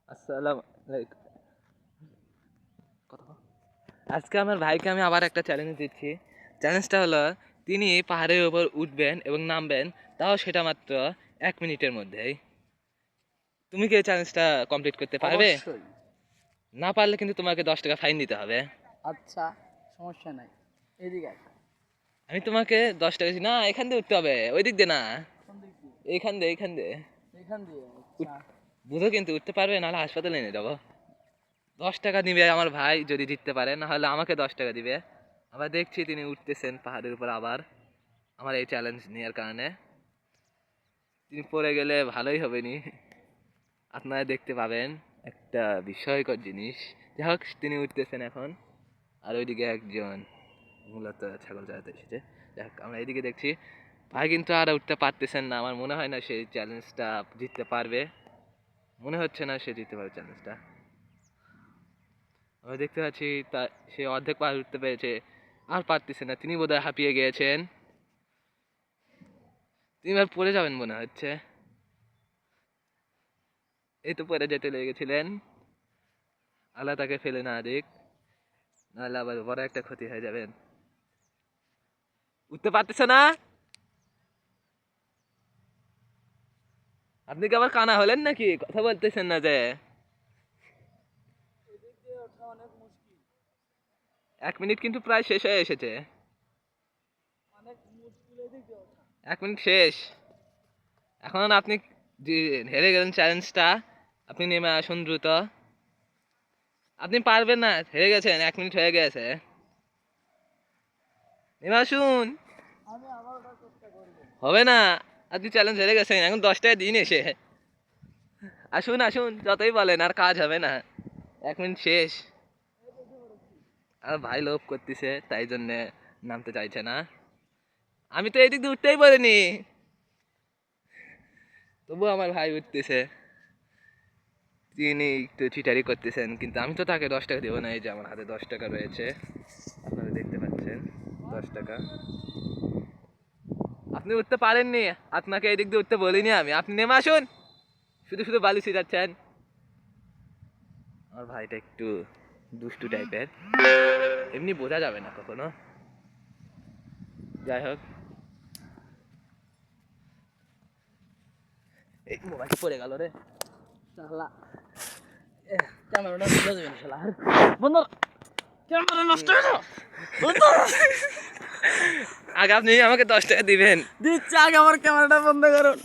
আসসালামু আলাইকুম। আজকে আমার ভাইকে আমি আবার একটা চ্যালেঞ্জ দিচ্ছি। চ্যালেঞ্জটা হলো তিনি পাহাড়ের উপর উঠবেন এবং নামবেন, তাও সেটা মাত্র 1 মিনিটের মধ্যেই। তুমি কি এই চ্যালেঞ্জটা কমপ্লিট করতে পারবে? অবশ্যই। না পারলে কিন্তু তোমাকে 10 টাকা ফাইন দিতে হবে। আচ্ছা, সমস্যা নাই। এদিকে আয়। আমি তোমাকে 10 টাকা না, এখান দিয়ে উঠতে হবে, ওই দিক দিয়ে না, কোন দিক দিয়ে? এইখান দিয়ে এখান দিয়ে। আচ্ছা। বুঝো কিন্তু উঠতে পারবে, নাহলে হাসপাতালে নিয়ে যাবো। 10 টাকা দিবে আমার ভাই যদি জিততে পারে, না হলে আমাকে 10 টাকা দিবে। আবার দেখছি তিনি উঠতেছেন পাহাড়ের উপর আবার, আমার এই চ্যালেঞ্জ নেওয়ার কারণে। তিনি পড়ে গেলে ভালোই হবে নি, আপনারা দেখতে পাবেন একটা বিস্ময়কর জিনিস। যাই হোক, তিনি উঠতেছেন এখন, আর ওইদিকে একজন মূলত ছাগল চড়াতে এসেছে। যাই হোক, আমরা এইদিকে দেখছি ভাই কিন্তু আর উঠতে পারতেছেন না। আমার মনে হয় না সে চ্যালেঞ্জটা জিততে পারবে, মনে হচ্ছে না সে জিততে পারবে চ্যালেঞ্জটা। আমরা দেখতে পাচ্ছি তা সে অর্ধেক পাহাড় উঠতে পেরেছে, আর পারতেছে না। তিনি বোধহয় হাঁপিয়ে গিয়েছেন, তিনি এবার পড়ে যাবেন মনে হচ্ছে। এই তো পড়ে যেতে লেগেছিলেন, আল্লাহ তাকে ফেলে না দিক, নাহলে আবার বড় একটা ক্ষতি হয়ে যাবেন। উঠতে পারতেছে না, আপনি কি আবার কানা হলেন নাকি? কথা বলতেছেন না যে। 1 মিনিট কিন্তু প্রায় শেষ হয়ে এসেছে। 1 মিনিট শেষ। এখন আপনি হেরে গেলেন চ্যালেঞ্জটা, আপনি নেমে আসুন দ্রুত। আপনি পারবেন না, হেরে গেছেন, 1 মিনিট হয়ে গেছে। নেমে আসুন। হবে না, আপনি চ্যালেঞ্জ হেরে গেছেন। এখন 10 টাকা দিন এসে আসুন আসুন, যতই বলেন আর কাজ হবে না। 1 মিনিট শেষ। আর ভাই লোভ করতেছে, তাই জন্যে নামতে চাইছে না। আমি তো এদিক দিয়ে উঠতেই পারিনি, তবু আমার ভাই উঠতেছে। তিনি একটু চিটারি করতেছেন, কিন্তু আমি তো তাকে 10 টাকা দেবো না। এই যে আমার হাতে 10 টাকা রয়েছে, আপনারা দেখতে পাচ্ছেন 10 টাকা। আপনি উঠতে পারেননি, আপনাকে এই দিক দিয়ে উঠতে বলিনি আমি। আপনি নেমে আসুন, শুধু শুধু বালি ছিটাচ্ছেন। আমার ভাইটা একটু দুষ্টু টাইপের, এমনি বোঝা যাবে না কখনো। যাই হোক, এই মোবাইলটা পড়ে গেল রে। শালা ক্যামেরাটা তুলে দেবেন শালা। বন্ধু, ক্যামেরা নষ্ট হয়ে গেল। বন্ধু, আগে আপনি আমাকে 10 টাকা দিবেন। দিচ্ছি, আগে আমার ক্যামেরাটা বন্ধ করুন।